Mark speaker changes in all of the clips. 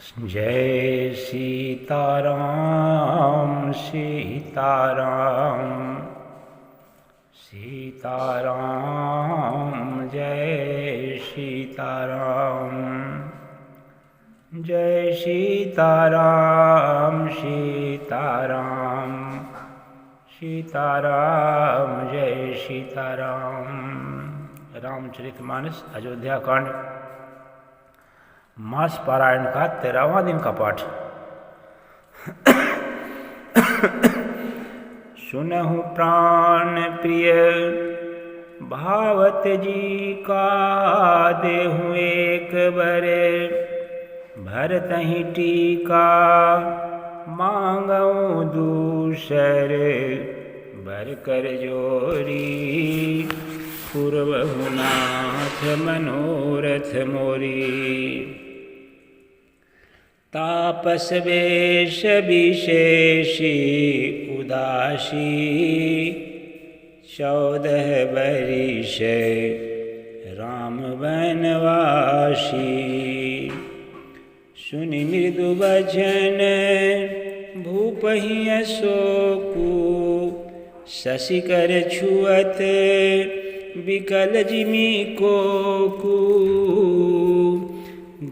Speaker 1: जय सीताराम सीताराम सीताराम जय सीताराम जय सीताराम सीताराम सीताराम जय सीताराम। रामचरितमानस अयोध्या कांड मास पारायण का 13वां दिन का पाठ। सुनहु प्राण प्रिय भावत जी का देहु एक बरे भरतहि टीका मांगऊं दूसर बर कर जोरी पूर्वहु नाथ मनोरथ मोरी। तापस वेश विशेषी उदासी 14 बरिस राम वनवासी। सुनि मृदु वचन भूपहि अशोकु शशिकर छुअत विकल जिमि कोकु।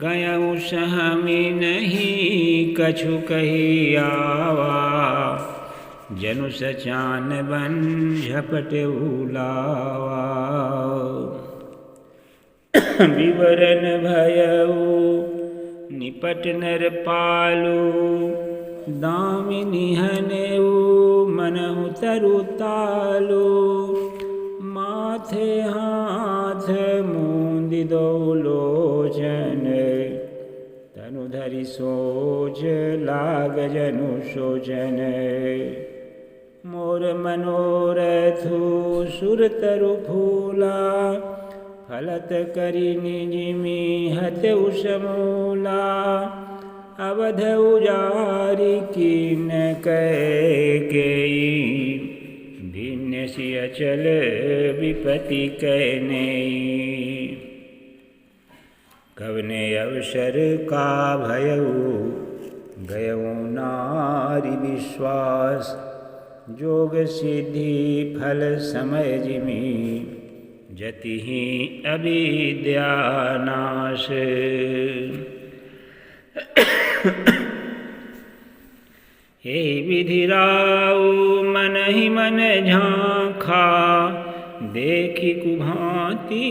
Speaker 1: गयऊँ सहमि नहीं कछु कही आवा जनु सचान बन झपट उलावा। विवरण भयऊ निपट नर पालू दामिनी हनेऊ मनहु तरु तालू। माथे हाथ मूंदि दो लोचन तनु धरि सोच लाग जनु सोचन। मोर मनोरथु सुरतरु फूला फलत करि निजिमि हत उसमूला। अवध उजारि कीन कैकेयी भिन्न सिय चल विपति कहनेई। कवने अवसर का भयऊ गयऊँ नारी विश्वास जोग सिद्धि फल समय जिमि जतिहि अविद्यानाश। हे विधि राउ मन ही मन झांखा देखी कुभांति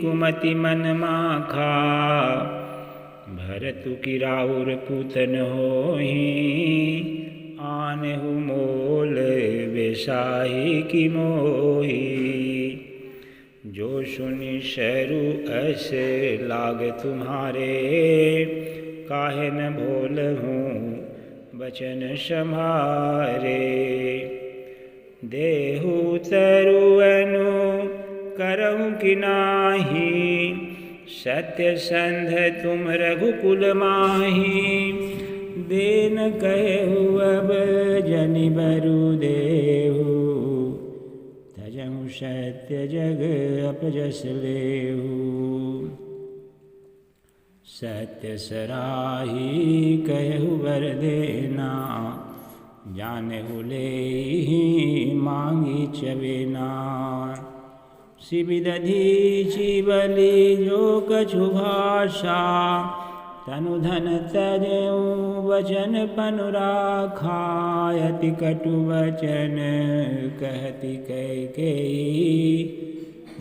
Speaker 1: कुमति मन माखा। भरतु की राउर पूतन होहि आनहु मोल बेसाही की मोही। जो सुनि शरु अस लाग तुम्हारे काहे न भोलहूँ वचन सम्हारे। देहु तरुअनु करहु कि नाही सत्य संध तुम रघुकुल माही। देन कहु अब जनि बरु देहु तजहु सत्य जग अपजस लेहु। सत्य सराही कहु वर देना जानहु लेहि मांगी चबेना। शिविदधि बलि जो कछु भाषा तनु धन तजऊँ वचन पनु राखा। अति कटु वचन कहति कैकेयी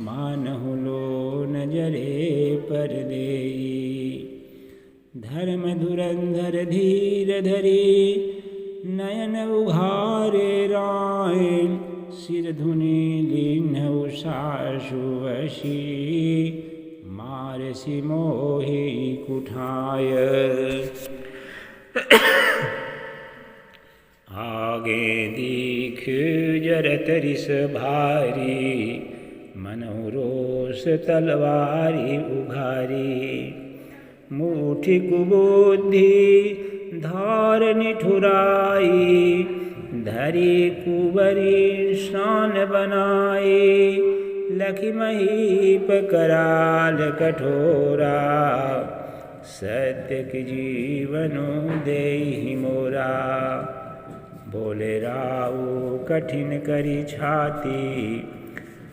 Speaker 1: मानहु लोन जरे पर देई। धर्म धुरंधर धीर धरी नयन उघारे राय सिर धुनि लीन्हु सासु वशी मारसि मोहि कुठाय। आगे दीख जरत रिस भारी मनहु रोष तलवारी उघारी। मुठि कुबुद्धि धार निठुराई धरी कुबरी शान बनाई। लखि महीप कराल कठोरा सत्य की जीवनु देहि मोरा। बोले राऊ कठिन करी छाती,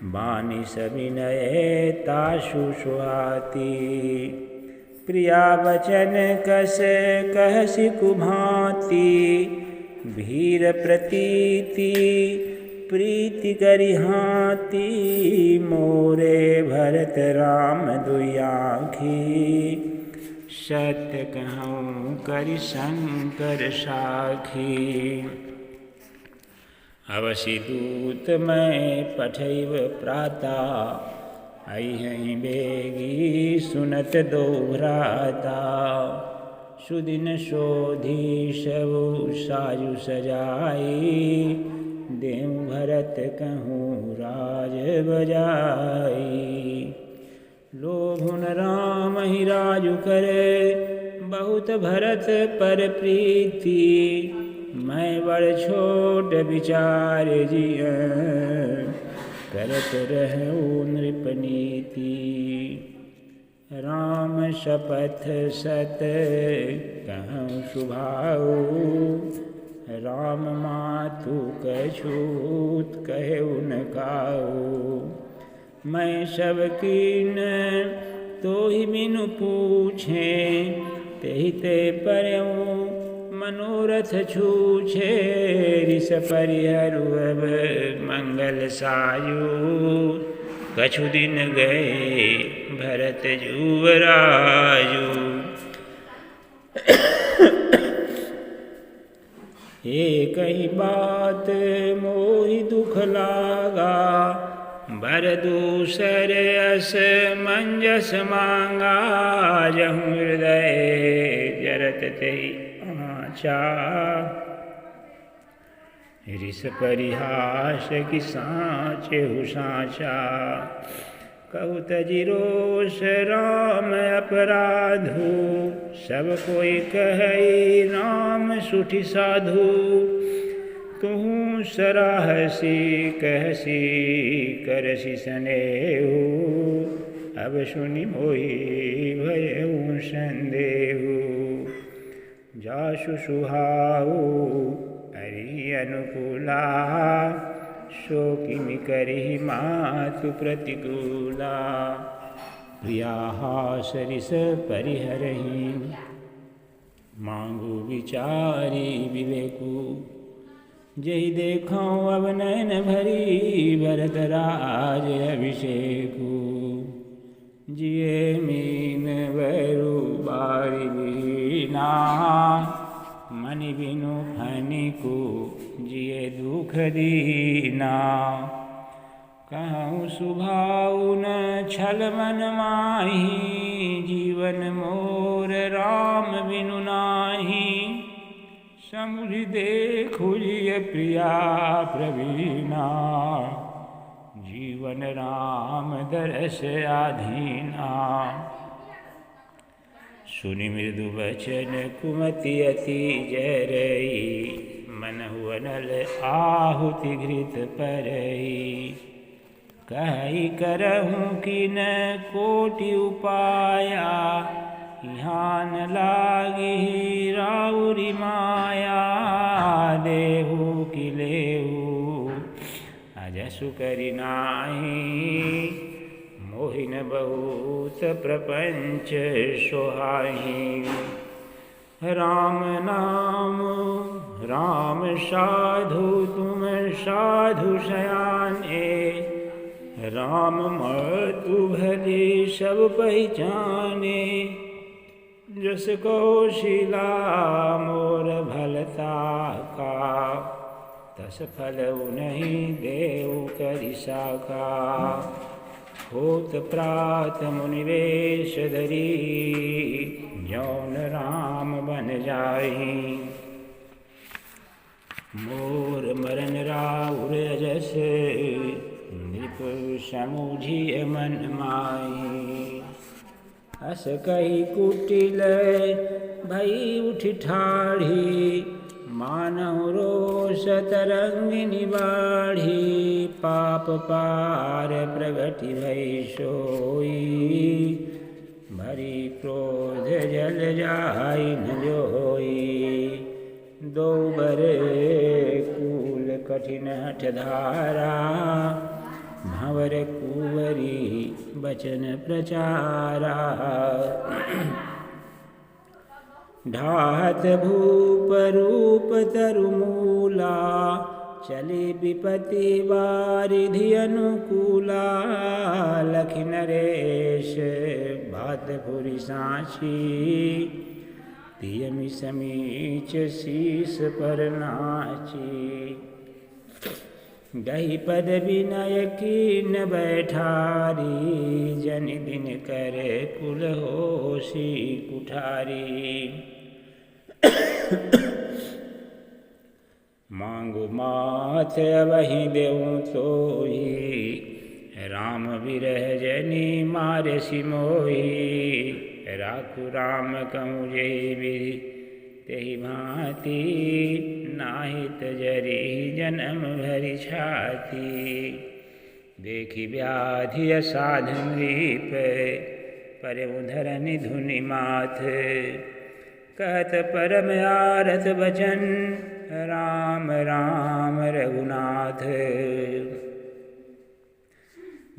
Speaker 1: बानी सविनय ताशु सुहाती। प्रिया वचन कस कहसि कुभांति, भीर प्रतीति प्रीति करिहाती। मोरे भरत राम दुई आँखी, सत्य कहूँ करि शंकर साखी। अवसि दूत मैं पठैव प्राता, अहिं बेगी सुनत दो भ्राता। सुदिन शोधी सबु साजु सजाई, देव भरत कहूँ राज बजाई। लोभुन राम ही राजु करे, बहुत भरत पर प्रीति। मैं बड़ छोट विचार जिय, करत रहूँ नृपनीति। राम शपथ सत कहूँ सुभाऊ, राम मातु कछूत कहु न काऊ। मैं सब कीन तो ही बिनु पूछे, तेहि ते परऊँ मनोरथ छूछे। रिस परिहरु अब मंगल सायु, कछु दिन गए भरत जुवरायु। एक ही बात मोहि दुख लागा, बर दूसर अस मंजस मांगा। जहूँ हृदय जरत तेहि आँचा, रिस परिहास कि साँचहु साँचा। कहु तजि रोष राम अपराधु, सब कोई कहई राम सुठि साधु। तुहु सराहसी कहसी करसी सनेहु, अब सुनि मोहि भयउ संदेहु। जासु सुहाऊ हरि अनुकूला, शोकिमि करहि मातु प्रतिकूला। प्रिया सरिस परिहरहि, मांगू विचारी विवेकु। जहि देखऊँ अब नयन भरी, भरत राज अभिषेकु। जिये मीन वरु बारी बीना, मनि बिनु फनिकु जिये दुख दीना। कहूँ सुभाऊ न छल मन माही, जीवन मोर राम बिनु नाही। समुझि देखु जिय प्रिया प्रवीणा, जीवन राम दरस आधीना। सुनि मृदु वचन कुमति अति जरई, मनहु अनल आहुति घृत परई। कहि करहूँ कि न कोटि उपाया, यहाँ न लागी राउरी माया। देहु कि लेहु अजसु करि नाही, मोहिन बहुत प्रपंच सोहाही। राम नाम राम साधु तुम साधु सयाने, राम मतु भले सब पहचाने। जस कौशिला मोर भलता का, तस फल नहीं देव करि साका। होत प्रात मुनिवेश धरी, जौन राम बन जाहि। मोर मरन राउर अजस, नृप समुझिय मन माही। अस कही कुटिल भई उठि ठाढ़ी, मानव रोष तरंगिनी बाढ़ी। पाप पार प्रगति भई सोई, हरि क्रोध जल जाय न जोई। दो बर कूल कठिन हठ धारा, भंवर कुंवरी बचन प्रचारा। ढाहत भूप रूप तरुमूला, चली विपति वारिधि अनुकूला। लखि नरेश भातपुरी साँची, तियमि समीच शीस पर नाची। गही पद विनय कीन बैठारी, जनि दिन करे कुल होशी कुठारी। मांगु माथ अबहि देऊँ तोहि, राम विरह जनि मारे सिमोहि। राखु राम कहूँ जेहि विधि तेहि भांति, नाहि तजरि जन्म भरि छाती। देखि व्याधि असाध नृप, परउ धरनि धुनि माथ। कहत परम आरत बचन, राम राम रघुनाथ।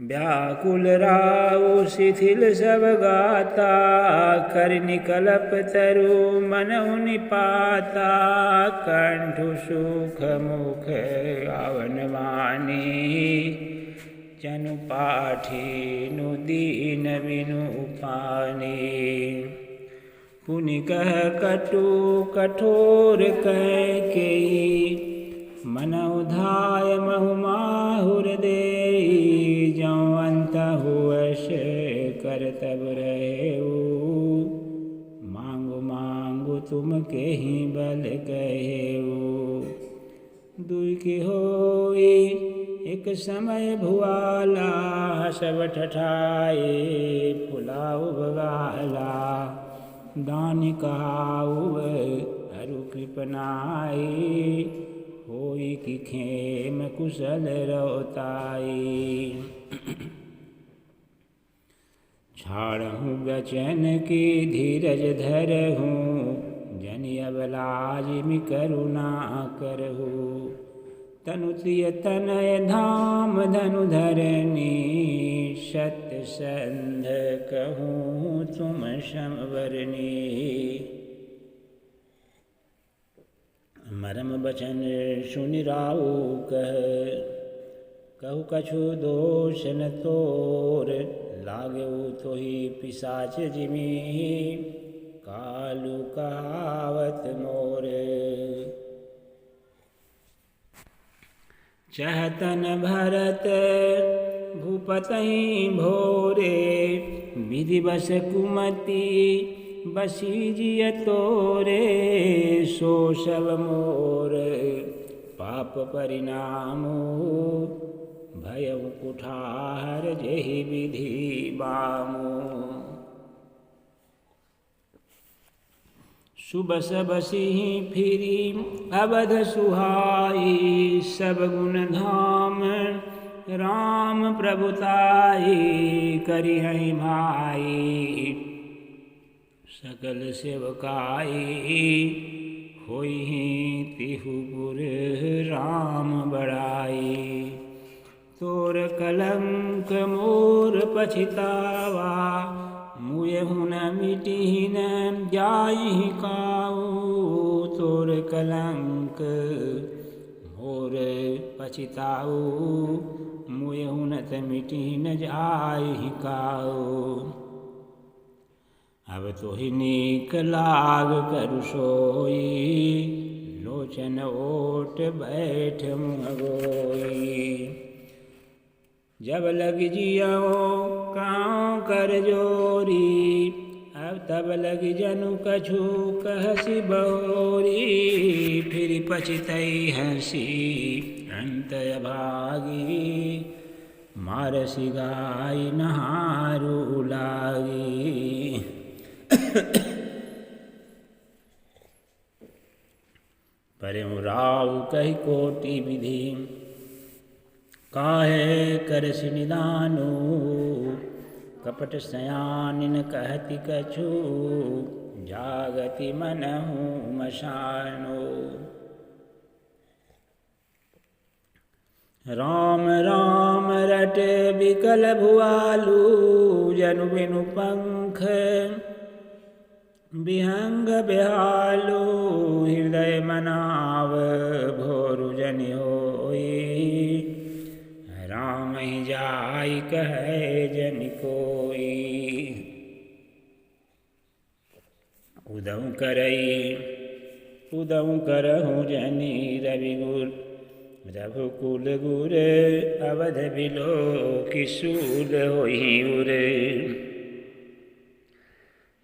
Speaker 1: व्याकुल राउ शिथिल सब गाता, कर निकलप तरु मनहु निपाता। कंठु सुख मुख आवन वाणी, जनु पाठिनु दीन बिनु पानी। पुनि कह कटु कठोर कैकेयी, मनउ धाय महु माहुर देई। जौं अंतहु वश कर तब रहेऊ, मांगु मांगु तुम केहि बल कहेऊ। दुई की होई एक समय भुआला, सब ठठाए फुलाउ बगाला। दानि कहाऊ अरु कृपनाई, होई की खेम कुशल रोताई। छाड़हूँ बचन की धीरज धरहूँ, जनि अबलाजिमि करुणा करहूँ। तनु त्रिय तनय धाम धनु धरनी, सत्य संध कहूँ तुम समवरनी। मरम बचन सुनि राउ कहु कछु दोष न तोर। लागेउ तोहि पिशाच जिमि, कालु कहावत मोर। चहतन भरत भूपतहि भोरे, विधिवश कुमति बसीजिय तोरे। सो सब मोर पाप परिणामो, भयउ कुठार जेहि विधि बामो। सुबस बसिहि फिरी अवध सुहाई, सब गुण धाम राम प्रभुताई। करिहहि भाई सकल सेवकाई, होइहि तिहु गुर राम बड़ाई। तोर कलंक मोर पछितावा, मुयहु न मिटिहि न जाइहि काऊ। तोर कलंक मोर पछिताऊ, मुयहु न त मिटिहि न जाइहि काऊ। अब तोहि नीक लाग करु सोई, लोचन ओट बैठ मुँह गोई। जब लग जियौ काँव कर जोरी, अब तब लग जनु कछु कहसि बहोरी। फिर पछितई हँसी अंत अभागी, मारसि गाय नहारू लागी। परम राव कहि कोटि विधि, काहे करसि निदानु। कपट सयानिन कहति कछु, जागति मनहु मशानो। राम राम रट बिकल भुआलू, जनु बिनु पंख विहंग बेहालू। हृदय मनाव भोरु जनि होई, राम ही जाई कहे जनि कोई। उदऊ करई उदऊ करहु जनि रविगुर, रघुकुल गुर अवध बिलो किशूल होई उरे।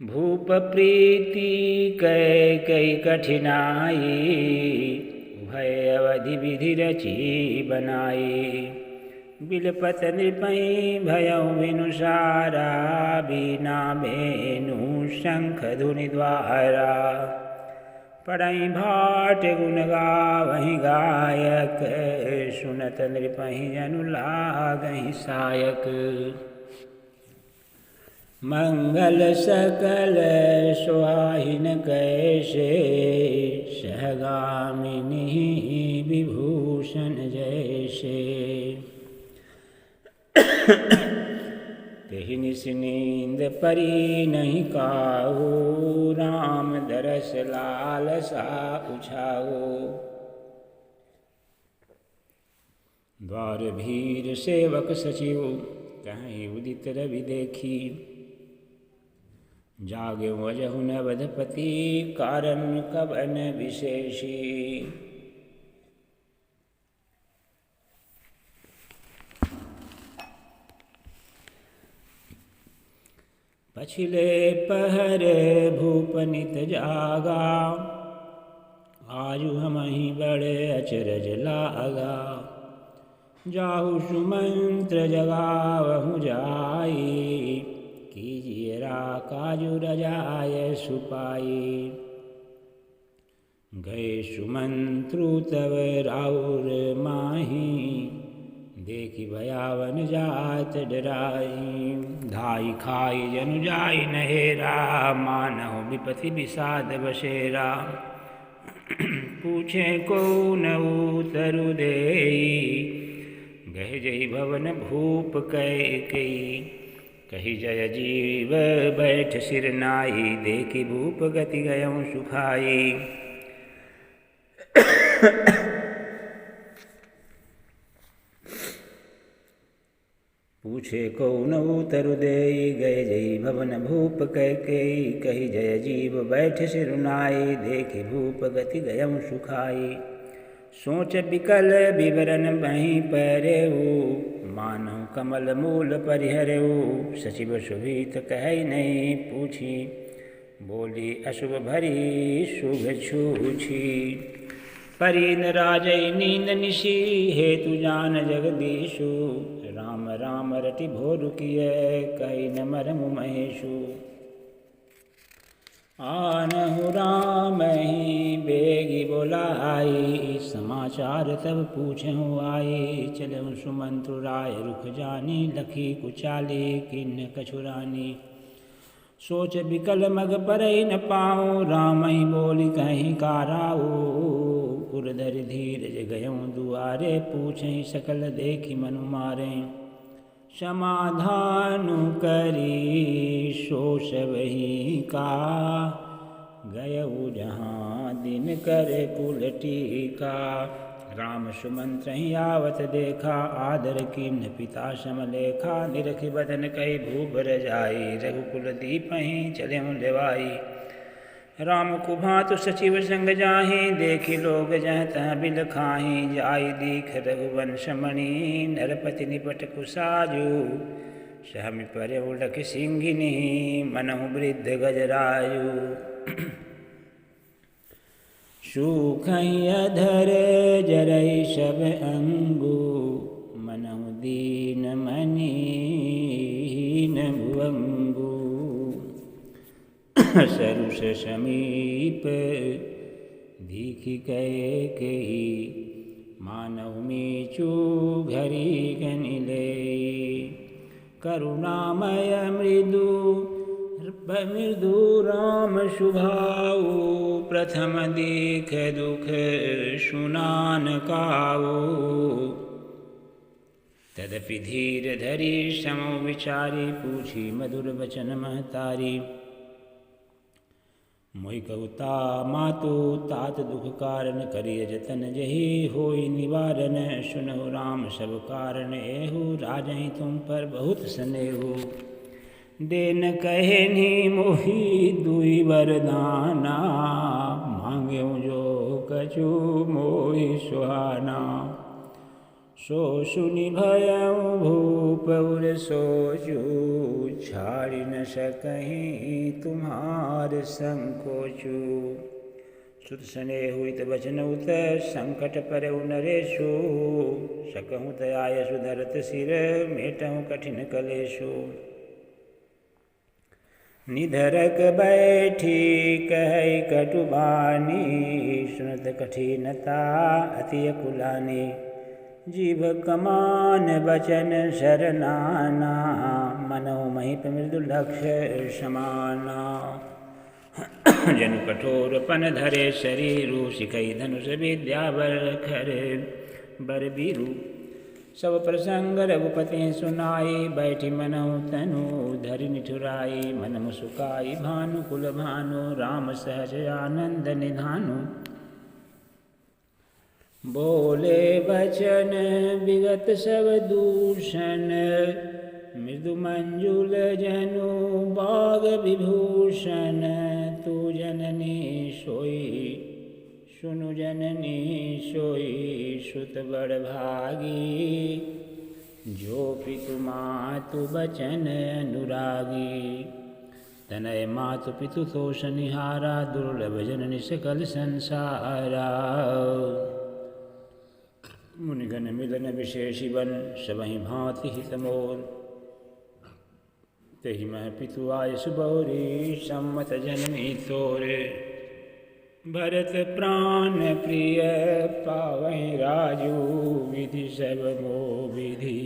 Speaker 1: भूप प्रीति कै कई कठिनाई, भय अवधि विधि रची बनाई। बिलपत नृपई भयउ बिनु सारा, बीना बेनु शंख धुनि द्वारा। पढ़ई भाट गुण गावहि गायक, सुनत नृपहि जनु लागहि सायक। मंगल सकल सुहाहिन कैसे, सहगामिनी विभूषण जैसे। तेहि निस नींद परी नहीं काहू, राम दरस लालसा उछाओ। द्वार भीर सेवक सचिव, कहीं उदित रवि देखी। जागे वजहु नवधपति, कारण कवन विशेषी। पछिले पहर भूपनित जागा, आयु हमहि बड़े अचरज लागा। जाहु सुमंत्र जगावहु जाई, कीजिए काजु रजाय सुपाई। गए सुमंत्रु तव राउर माही, देखि भयावन जात डराई। धाई खाई जनु जाई नहेरा, मानहु विपति विषाद बसेरा। पूछे को न उतरु देई, गह जई भवन भूप कैकेयी। कही जय जीव बैठ सिर नाई, देखि भूप गति गयऊँ सुखाई। पूछे कौन उतरु देई, गए जई भवन भूप कैकेयी। कही जय जीव बैठ सिर नाई, देखि भूप गति गयऊँ सुखाई। सोच बिकल विवरण बही पैरेऊ, मानहु कमल मूल परिहरेऊ। सचिव सुभीत कहई नहीं पूछी, बोली अशुभ भरी शुभ छूछी। परीन राजई नींद निशी, हेतु जान जगदीशु। राम राम रटि भोरु किए, कही न मरमु महेशु। आनहु राम ही बेगी बोलाई, समाचार तब पूछहु आई। चलहु सुमंत्रु राय रुख जानी, लखी कुचाली किन्न कछुरानी। सोच बिकल मग परई न पाऊँ, राम ही बोली कहीं काराऊ। उर्धरि धीरज गयऊँ दुआरे, पूछहि सकल देखि मनु मारे। समाधानु करी सो सबहि का, गयऊ जहाँ दिन करे कुल टीका। राम सुमंत्र ही आवत देखा, आदर कीन्ह पिता समलेखा। निरखि बदन कही भूप रजाई, रघुकुल दीपहि चलेहु लेवाई। राम कुभातु सचिव संग जाहि, देखि लोग जह तह बिल खाहि। जाई दीख रघुवंश मणि, नरपति निपट कुसाजु। सहमि परेउ लखि सिंहिनी, मनहु वृद्ध गजरायु। सूखहि अधर जरई सब अंगु, मनहु दीन मनि हीन भुअंगु। सरुष समीप दीखि कैकेयी, मानहु मीचु घरी गनि लेई। करुणामय मृदु राम शुभाऊ, प्रथम देख दुख सुनान काऊ। तदपि धीर धरी समो विचारी, पूछी मधुर वचन महतारी। मोहि कहूता मातु तात दुख कारण, करिय जतन जही होई निवारण। सुनहु राम सब कारण एहु, राजहि तुम पर बहुत स्नेहु। देन कहे नी मोहि दुई वरदाना, मांग्यो जो कछु मोहि सुहाना। सो सुनि भयउ भूप उर सोचू, छाड़ि न सकहीं तुम्हार संकोचू। सुत स्नेहु हित वचन उत, संकट परउ नरेशु। सकहुँ दया यशु धरत सिर, मेटहुँ कठिन कलेशु। निधरक बैठी कहै कटु बानी, सुनत कठिनता अति अकुलानी। जीभ कमान बचन शरनाना, मनौ महीप मृदु लक्ष्य समाना। जनु कठोरपन धरे शरीरु, सिखई धनुष विद्या बरखर बरबीरु। सब प्रसंग रघुपति सुनाई, बैठी मनहु तनु धरि निठुराई। मन मुसुकाई भानु कुल भानु, राम सहज आनंद निधानु। बोले वचन विगत सब दूषण, मृदु मंजुल जनु बाग विभूषण। तू जननी सोई सुनु जननी सोई, सुत बड़ भागी। जो पितु मातु बचन अनुरागी। तनय मातु पितु तोष निहारा, दुर्लभ जननी सकल संसारा। मुनिगण मिलन विशेषि बन, सबहि भांति हित मोर। तेहि मह पितु आयसु बहुरी, सम्मत जननी तोरे। भरत प्राण प्रिय पावहि राजू, विधि सब मोह विधि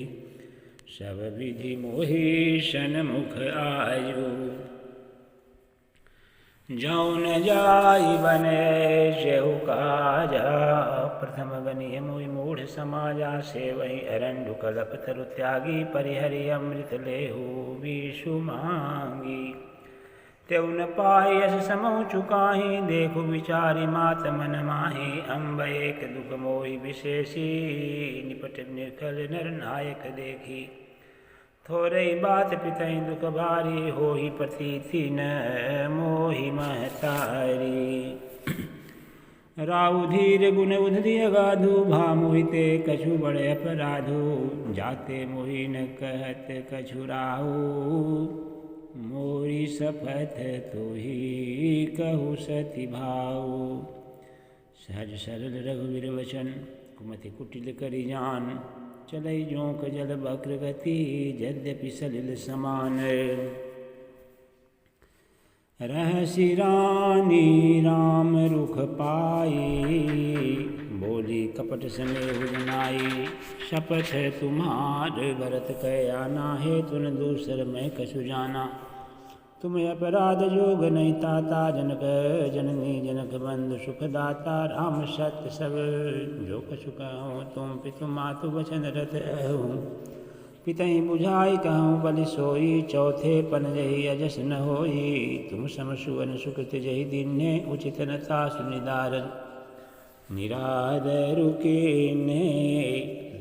Speaker 1: सब विधि मोहि सन्मुख आयु। जौं न जाई बने सेहु काजा, प्रथम बनिय मोहि मूढ़ समाजा। सेवहि अरण्डु कलप तरु त्यागी, परिहरि अमृत लेहु विषु मांगी। त्यउ न पाहि यस समहु चुकाहि, देखु विचारि मात मन माहि। अम्ब एक दुख मोहि विशेषी, निपट निखल नर नायक देखी। थोरई बात पितहि दुख भारी, होहि प्रतीति न मोहि महतारी। राउ धीर गुण उधरि अगाधु, भा मोहिते कछु बड़ अपराधु। जाते मोहि न कहत कछु राहु, मोरी शपथ तोहि कहु सति भाऊ। सहज सरल रघुवीर वचन, कुमति कुटिल करि जान। चलई जोंक जल वक्र गति, यद्यपि सलिल समान। रहसि रानी राम रुख पाई, बोली कपट स्नेहु जनाई। शपथ तुम्हार भरत कया नाहे, तुन दूसर मैं कछु जाना। तुम अपराध जोग नहीं ताता, जनक जननी जनक बंधु सुखदाता। राम सत्य सब जो कछु कहूँ, तुम पितु मातु वचन रत अहूँ। पितहि बुझाई कहूँ बलि सोई, चौथे पन जही अजस न होई। तुम सम सुवन सुकृत जही दीन्हे, उचित न तासु निदारन। निरादरु कीन्हे,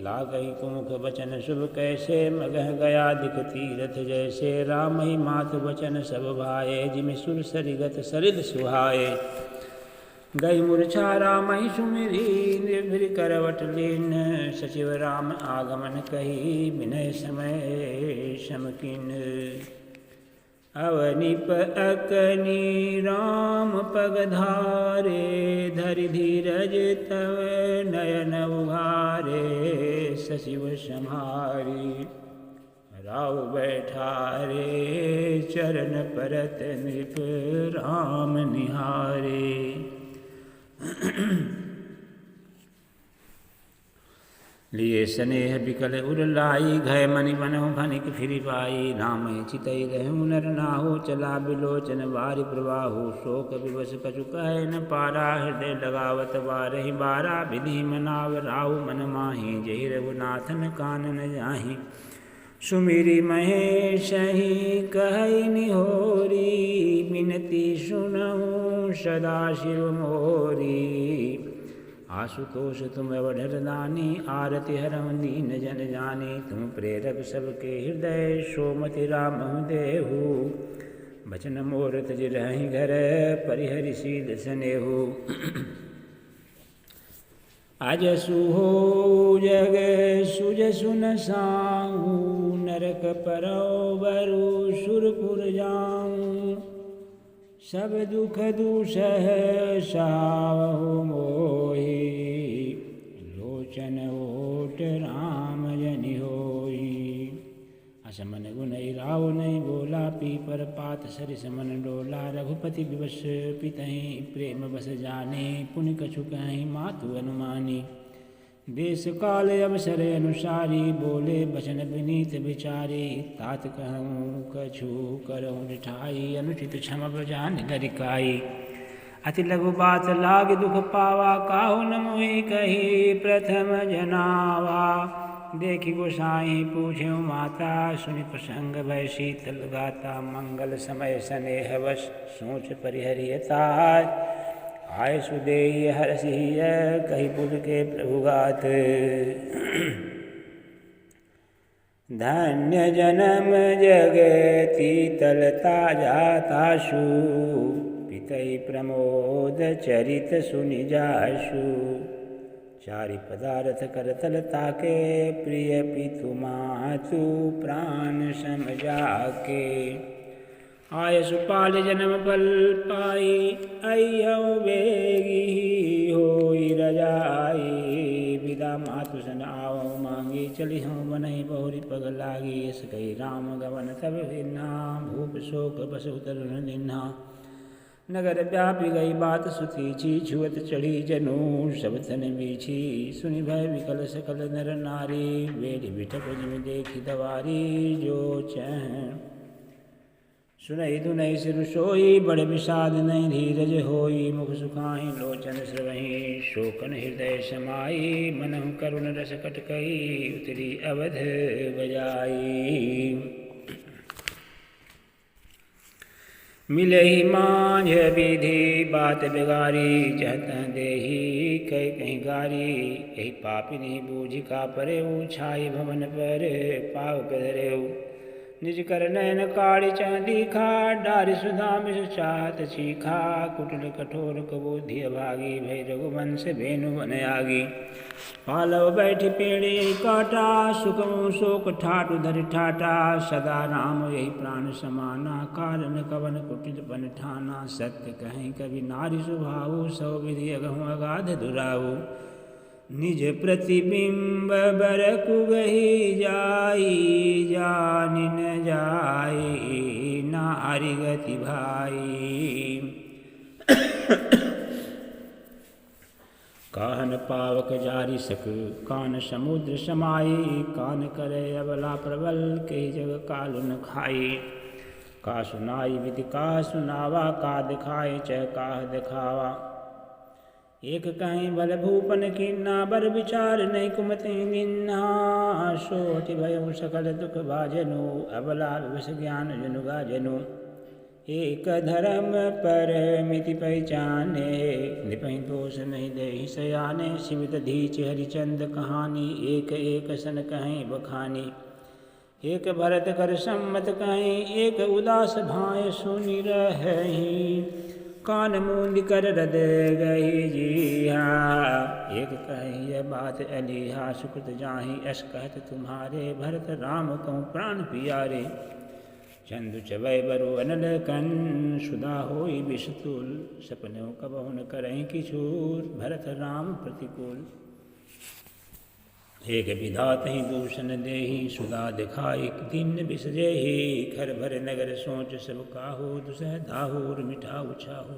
Speaker 1: लागहि कुमुख बचन शुभ कैसे। मगह गया दिख तीरथ जैसे, रामहि मातु वचन सब भाए। जिमि सुर सरिगत सरिल सुहाए। गई मूर्छा रामहि सुमिरी, निर्भीर करवट लीन। सचिव राम आगमन कही, विनय समय समकीन। अवनिप अकनी राम पग धारे, धरि धीरज तव नयन उघारे। सचिव सम्हारी राव बैठारे, चरण परत नृप राम निहारे। लिए स्नेह बिकल उरलाई, घय मनि बनहु फनिक फिरि पाई। राम चितई रहु नर नाहु, चला बिलोचन बारि प्रवाहु। शोक विवश कछु कहे न पारा, हृदय लगावत बारहि बारा। विधि मनाव राहु मन माहि, जहि रघुनाथन कानन जाहि। सुमिरि महेशहि कहई निहोरी, बिनती सुनहु सदा शिव मोरी। आशुतोष तुम अवधर दानी, आरति हरहु दीन जन जानी। तुम प्रेरक सबके हृदय, सोमति रामहु देहु। बचन मोर तज रहहि घर, परिहरि शील सनेहु। अजसु हो जग सुजसु न साहू, नरक परौ बरु सुरपुर जाऊँ। सब दुख दुसह सावहु मोहि, लोचन ओट राम जनि होई। असमन गुनई राव नहीं बोला, पीपर पात सरिस मन डोला। रघुपति विवश पितहि, प्रेम बस जाने। पुनि कछु कहि मातु अनुमानी। देश काल अवसर अनुसारी, बोले बचन विनीत विचारी। तात कहूँ कछु करहु निठाई, अनुचित क्षम बजान गरिकाई। अति लघु बात लाग दुख पावा, काहु न मोहि कही प्रथम जनावा। देखि गोसाई पूछेउ माता, सुनि प्रसंग भय शीतल गाता। मंगल समय स्नेह वश, सोच परिहरियता। आय सुदेहि हरसिय, कही पुर के प्रभु गात। धन्य जन्म जगति तलता जाताशु, पितई प्रमोद चरित सुनि जाशु। चारि पदारथ करतल ताके, प्रिय पितु मातु प्राण सम जाके। आयसु पाल जन्म बल पाई, अय्यौ बेगी होई रजाई। विदा मातु सन आवहु मांगी, चलिहु बनहि बहुरी पग लागी। यस कही राम गवन तब हिन्हा, भूप शोक बसु तरुण दिन्हा। नगर व्यापी गई बात सुतीची, छुअत चढ़ी जनु सब तन बीछी। सुनि भय विकल सकल नर नारी, बेढ़ बिटप जिमि देखी दवारी। जो चह सुनई धुनई सिरु सोई, बड़ विषाद नहीं धीरज होई। मुख सुखाहि लोचन स्रवहि, शोकन हृदय समाई। मनहु करुण रस कटकई, उतरी अवध बजाई। मिलहि मांझ विधि बात बिगारी, जहत देहि कई कहीं गारी। यही पापिनी बूझि का परेउ, छाई भवन पर पाव पधरेउ। निज कर नयन काढ़ि चह दीखा, डारि सुधा मिस चाहत चीखा। कुटिल कठोर कबोधि अभागी, भई रघुवंश भेनु बन आगी। पालव बैठ पेड़ यही काटा, सुखमु शोक ठाट उधर ठाटा। सदा राम यही प्राण समाना, कारण कवन कुटिल पन ठाना। सत्य कहीं कवि नारी सुभाऊ, सौ विधि अगहु अगाध दुराऊ। निज प्रतिबिंब बरकु गही जाई, जानि न जाई नारि गति भाई। कहन पावक जारी सक, कान समुद्र समाई। कान करे अबला प्रबल, के जग काल न खाई। का सुनाई विधि का सुनावा, का दिखाए चह काह दिखावा। एक कहीं बल भूपन कीन्हा, बर विचार नहीं कुमति दीन्हा। सोति भयउ सकल दुख भाजनु, अबला विवश ज्ञान जनु गाजनु। एक धर्म पर मिति पहचाने, निपहि दोष नहीं देहि सयाने। सिमित धीच हरिचंद कहानी, एक एक सन कहीं बखानी। एक भरत कर सम्मत कहीं, एक उदास भाय सुनि रहहि। कान मूंद कर हृदय गही जीहा, एक कही यह बात अलीहा। सुकृत जाहि यश कहत तुम्हारे, भरत राम कहूँ प्राण पियारे। चंदु चवै बरु अनल कन, सुधा होई विषतुल। सपनों कबहु न करहि किछूर, भरत राम प्रतिकूल। एक विधात ही दूषण देहि, सुधा दिखाई दिन बिसजेहि। खर भर नगर सोच सब काहू, दुसह दाहूर मिठाऊ छाहू।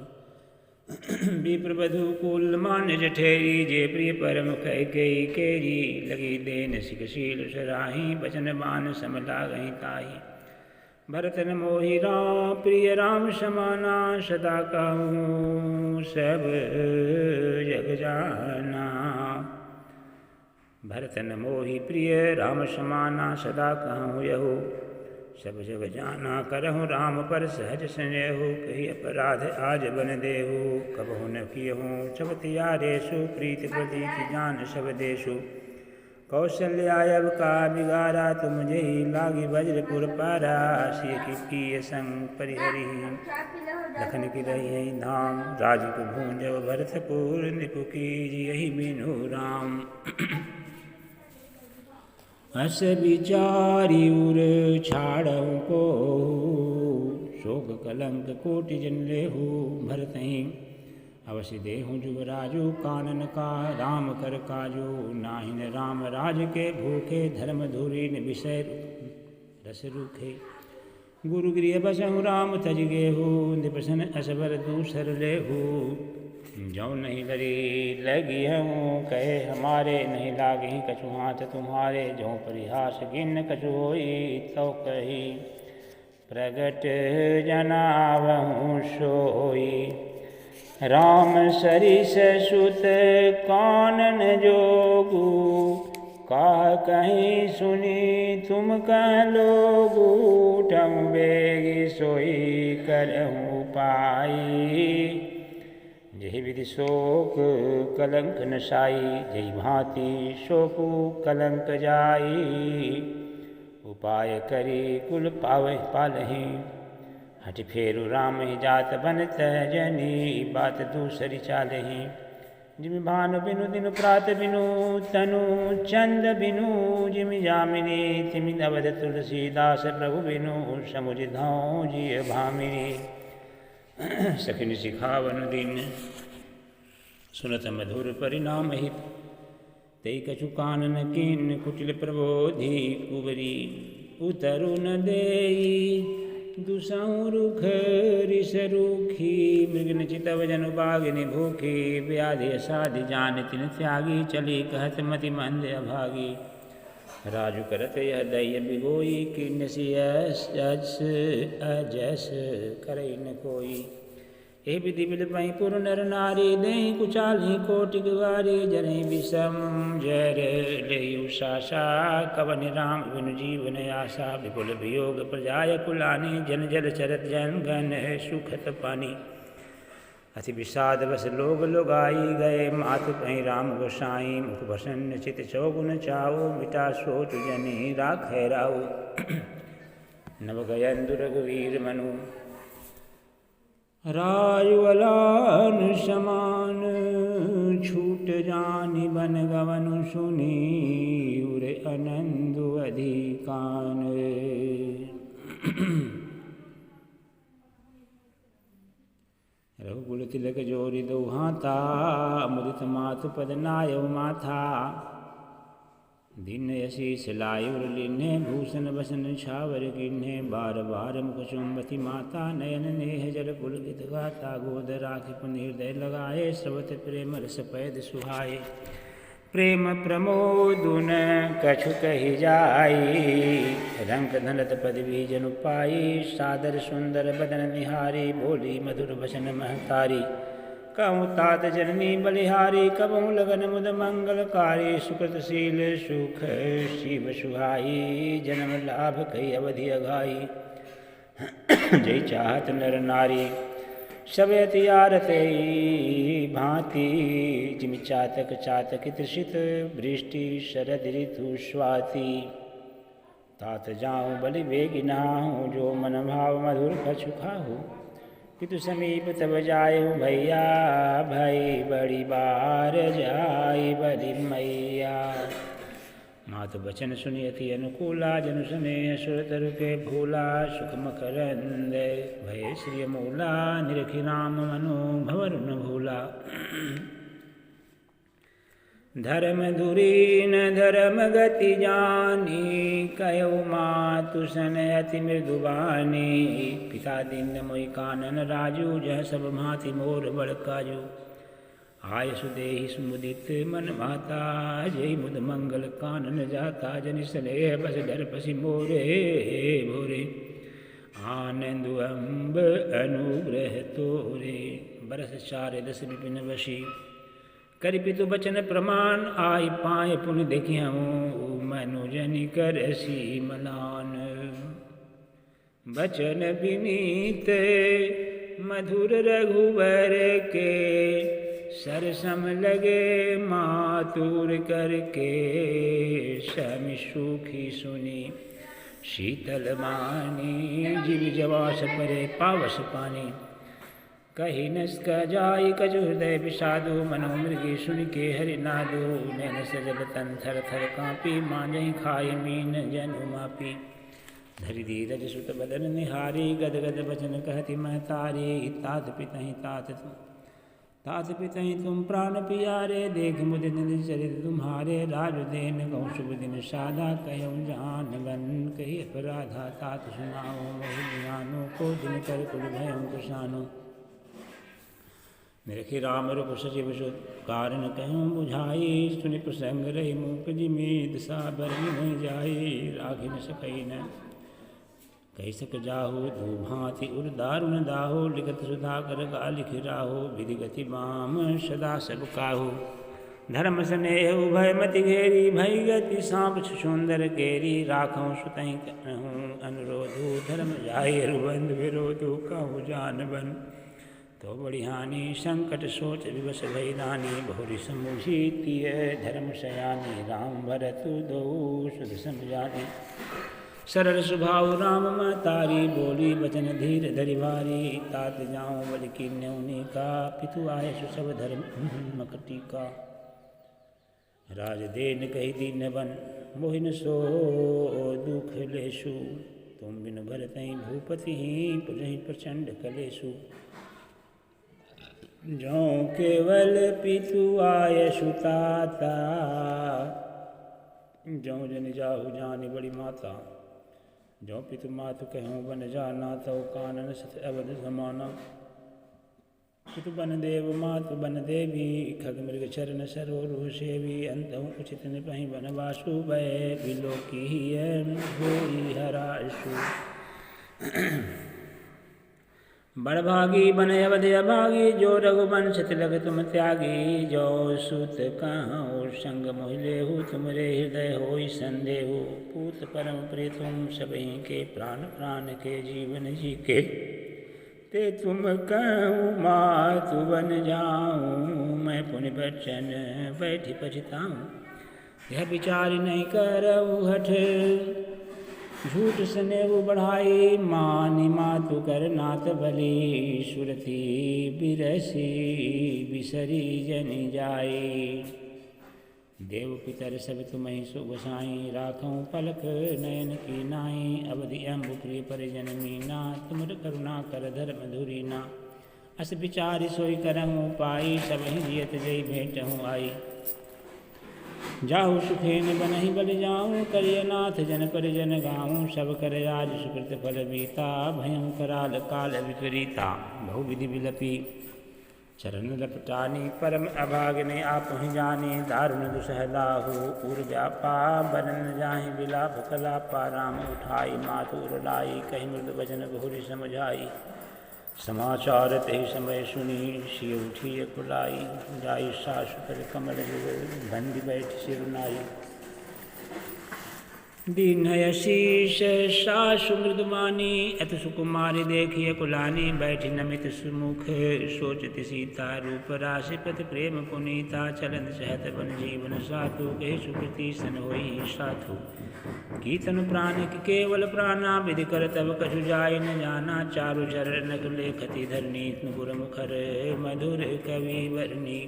Speaker 1: विप्रवधु कुल मान जठेरी जे प्रिय परम कैकेयी केरी लगी देन सिकशील सराही बचन बान समला गही ताही भरतन मोहि राम प्रिय राम समाना सदा कहूँ सब जग जाना भरतन मोहि प्रिय राम समाना सदा कहूँ यहु सब जग जाना करहु राम पर सहज स्नेहु कही अपराध आज बन देहु कबहु न कियहूँ चबतियारेशु प्रीति प्रतीति जान सब देशु कौशल्यायब का बिगारा तुम जही लागी वज्रपुर पारा सिय की संग परिहरि लखन की रही धाम राजक भूंजब भरतपुर निपु की यही बिनु राम अस विचारी उर छाड़ऊ को शोक कलंक कोटि जन लेहु भरतहीं अवश्य देहु जुगराजु कानन का राम कर काजू नाहिन राम राज के भूखे धर्म धुरीन विषय रस रूखे गुरु गृह बसहु राम तज गेहु निपसन असबर दूसर लेहु जो नहीं लरी लगी हूँ कहे हमारे नहीं लागी कछु हाथ तुम्हारे जो परिहास गिन कछु होई तो कही प्रगट जनावहूँ सोई राम सरिस सुत कानन जोगू कह कहीं सुनी तुम कह लोगू ठम बेगी सोई करहूँ पाई जही विधि शोक कलंक नशाई जही भांति शोकु कलंक जाई उपाय करी कुल पावे पालही हट फेरु राम ही जात बनत जनी बात दूसरी चालही जिमि भानु बिनु दिनु प्रात बिनु तनु चंद बिनु जिमि जामिनी तिमि अवध तुलसीदास प्रभु बिनु समुझ धाऊं जिय भामिनी सखिन सिखावन दिन सुनत मधुर परिणाम हित तई कछु कानन किन कुटिल प्रबोधि कुबरी उतरु न देई दुसहु रुख रिस रूखी मृगन चितव जनु बागिनी भूखी व्याधि साधि जान तिन त्यागी चली कहत मति मंद अभागी राजु करत यह दैय बिगोई किन्नसियस अजस करई न कोई ए विधि बिल पई पुर नर नारी दही कुचाली कोटि गुवारी जरहि विषम जर लेयु सासा कवन राम बिनु जीवन आशा विपुल वियोग प्रजाय कुलानी जन जल चरत जन गन सुखत पानी अति विषाद बस लोग लोगाई गए मातु कहीं राम गोसाई मुख प्रसन्न चित चौगुन चाओ मिटा सोच जनी राखे राऊ नव गयन दुर्गवीर मनु रायुअलान समान छूट जानि बन गवनु सुनी उरे अनंदु अधिकान रघुकुल तिलक जोरि दो हाथा मुदित मातु पद नायव माथा दिन यशीष लायुर लिन्हे भूषण बसन छावर किन्हे बार बार मुख चुंबती माता नयन नेह जल पुलकित गाता गोद राखि पुनिर्दय लगाए स्रवत प्रेम रस पैद सुहाए प्रेम प्रमोदुन कछु कही जाई रंग धनत पदवी जनु पाई सादर सुंदर बदन निहारी बोली मधुर वचन महतारी कहूँ तात जननी बलिहारी कबहूँ लगन मुद मंगलकारी सुकृतशील सुख शिव सुहाई जन्म लाभ कई अवधि अघाई जय चाहत नर नारी सब अतियारते भांति जिमि चातक चातक तृषित वृष्टि शरद ऋतु स्वाति तात जाऊँ बलि बेगिनाहूँ जो मन भाव मधुर कछु खाहूँ पितु समीप तब जायु भैया भाई बड़ी बार जाई बलि मैया मातु बचन सुनियति अनुकूला जनु स्नेह सुर तरु के भूला सुख मकरंद भय श्री मूला निरखि राम मनु भवर न भूला धर्म धुरी न धर्म गति जानी, कहो मातु सन अति मृदु बानी। पिता दीन मोहि कानन राजू, जह सब भांति मोर बड़ काजू। आयसु देहि सुमुदित मन माता, जय मुद मंगल कानन जाता। जनि स्नेह बस डर पसी मोरे भोरे, आनंद अम्ब अनुग्रह तोरे। बरस 4 10 विपिन वशी, करि पितु बचन प्रमाण। आई पाए पुन देखियहूँ, मनुजनि करसी मलान। बचन विनीत मधुर रघुवर के, सरसम लगे मातुर करके। शमि सुखी सुनी शीतल मानी, जीव जवास परे पावस पानी। कही नस्क जाई कजु हृदय विषादो, मनोमृगी सुन के हरि नादो। नैन सजल तन थर थर कांपी, मांझहि खाय मीन जनु मापी। धरि धीरज सुत बदन निहारी, गद गद बचन कहति महतारी। तात पितहि तुम प्राण पियारे, देख मुद निज चरित तुम्हारे। राजदेन कहूँ शुभ दिन साधा, कहूँ जानवन कही अपराधा। तात सुनाओ मोहि ज्ञानो, को दिन कर कुल भयं कुशानो। निरखि राम रूप सचिव सुत, कारण कहूँ बुझाई। सुनि प्रसंग रही मूक जिमि, दिशा बरहि नहीं जाई। राखि न सकई न कही सक जाहु, दू भांति उर दारुण दाहो। लिखत सुधाकर गा लिखि राहो, विधि गति बाम सदा सब काहू। धर्म स्नेह उभय मति घेरी, भई गति सांप सुंदर केरी। राखऊँ सुतहि कहूँ अनुरोधु, धर्म जाहि अरुबंध विरोधु। कहूँ जानबन तो बड़ी हानि, संकट सोच विवश भई रानी। बहुरी समुझी तिय धर्म सयानी, राम भरत दो सुध समझानी। सरल स्वभाव राम महतारी, बोली बचन धीर धरि भारी। तात जाऊँ बलि कीन्यौनि का, पितु आयसु सब धर्म मकटिका। राजदेन कहि दीन बन, मोहिन सो दुख लेशु। तुम बिनु भरतहि भूपति, पुरहि प्रचंड कलेशु। जो केवल पितु आयसु ताता, जो जन जाहु जानि बड़ी माता। जो पितु मातु कहूँ बन जाना, तौ कानन सत अवध समाना। पितु बन देव मातु बन देवी, खग मृग चरण सरोरु सेवी। अंतहु उचित निपहि बनवासु, भय बिलोकी होई हरासु। बड़भागी बन अवध अभागी, जो रघुवंश तिलक तुम त्यागी। जो सुत कहूँ संग मोहि लेहु, तुमरे हृदय होई संदेहु। पूत परम प्रिय तुम सबहि के, प्राण प्राण के जीवन जी के। ते तुम कहूँ मातु बन जाऊँ, मैं पुनि बचन बैठी पछताऊँ। यह विचार नहीं करऊ हठ, झूठ स्नेह बढ़ाई। मानि मातु कर नाथ बलि, सुरति बिरसी बिसरी जनि जाई। देव पितर सब तुम्हि सो गोसाई, राखऊँ पलक नयन की नाई। अवधि अम्बु प्रिय परिजन मीना, तुमर करुणा कर धर्म धुरीना। अस विचारि सोई करहूँ पाई, सबहि जियत जई भेंटहूँ आई। जाहु सुखेन बनहि बलि जाऊँ, करिय नाथ जन परिजन गाऊँ। सब कर आज सुकृत फल बीता, भयं कराल काल विपरीता। बहुविधि विलपी चरण लपटानी, परम अभागिने आपहि जानी। दारुण दुसह लाहु उर व्यापा, बरन जाहि विलाप कलापा। राम उठाई मातु उर लाई, कहि मृदु वचन बहुरी समझाई। समाचार तेहि समय सुनी, सिय उठिय कुलाई। जाई सासु कर कमल जुग, बंदी बैठ सिर नाई। दीन शीश सासु मृदुमानी, अति सुकुमारी देखिय कुलानी। बैठी नमित सुमुख सोचति सीता, रूप राशि प्रति प्रेम पुनीता। चलन सहत बन जीवन साथु, कहि सुकृति सन होई साथु। कीर्तन प्राण की केवल प्राणा, विधि कर तब कछु जाय न जाना। चारु चरण लेखति धरनी, गुर मुखर मधुर कवि वर्णी।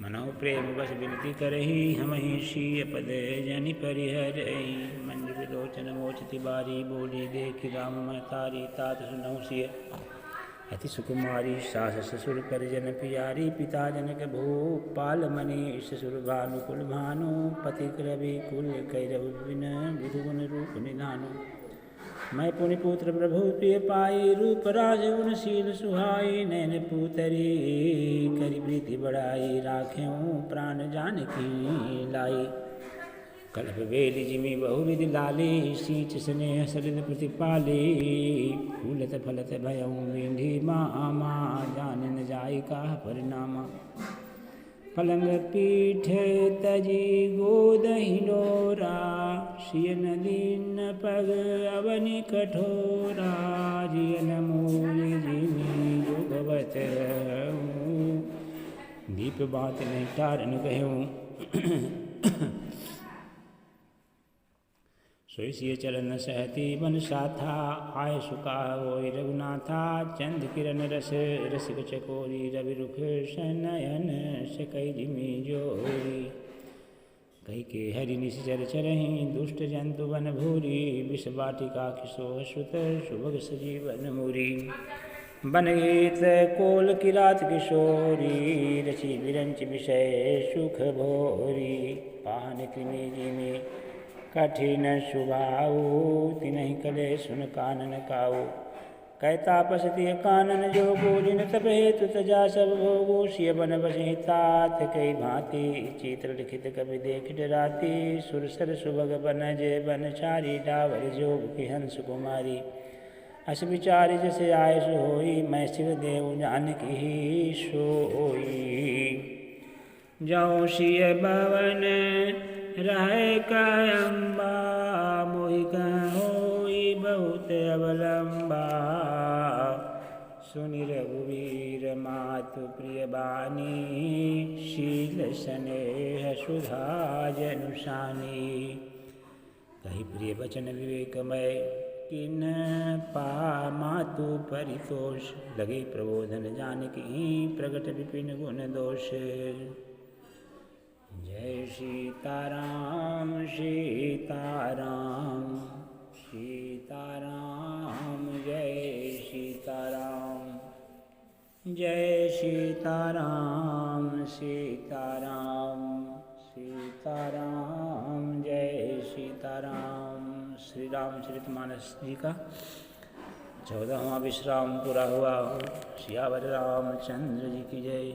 Speaker 1: मनो प्रेम बस विनती करही, हमहि शीय पद जनि परिहरही। मंजु विलोचन मोचति बारी, बोली देख राम महतारी। तात सुनहु सिय अति सुकुमारी सास ससुर परिजन पियारी पिता जनक भूपाल मनी ससुर भानु कुल भानु पति रवि कुल कैरव बिन विधुगुण रूप निधानु। मैं पुनि पुत्र प्रभु प्रिय पाई रूप राज गुणशील सुहाई नैन पुतरी करी प्रीति बढ़ाई राख्यूं प्राण जानकी लाई। कल्प वेली जिमी बहुविधि लाली सींच स्नेह सलिल प्रतिपाली फूलत फलत भयऊं मींढी मामा जान न जाई का परिणामा। पलंग पीठ तजी गोदहि डोरा सियन दीन पग अवनि कठोरा जियन मूल जिमी जोगवत रहूं दीप बात नहीं टारन कहूं। सोई सिय चरण सहती बन साथा आय सुका होय रघुनाथा चंद किरण रस रसिक चकोरी रवि रुख शनयन सकई जिमी जोरी। कही के हरि निश्चर चरहि दुष्ट जंतु बन भूरी विष वाटिका किशो सुत सुभग सजीवन मुरी। बन गीत कोल किरात किशोरी रचि विरंच विषय सुख भोरी। पाहन कृमि जिमी कठिन सुभाऊ तिनहि कले सुन कानन काऊ। कहता पसति कानन जोगो जिन तप हेतु तजा सब भोगो सिय बन बसहि तात कई भांति चित्र लिखित कवि देख डराती। सुरसर सुभग बनज बनचारी डावर जोग की हंस कुमारी। अस विचारि जैसे आय सो होई मैं शिव देव जानकी सोई। जाऊं सिय भवन रहे कायम्बा मोहि होई बहुत अवलंबा। सुनि रघुवीर मातु प्रिय बानी शील स्नेह सुधा जनुषानी। कही प्रिय वचन विवेकमय किन पा मातु परितोष। लगे प्रबोधन जानकी प्रगट विपिन गुण दोष। जय सीताराम सीताराम सीताराम जय सीताराम जय सीताराम सीताराम सीताराम जय सीताराम। श्री रामचरितमानस जी का 14वां विश्राम पूरा हुआ। सियावर रामचंद्र जी की जय।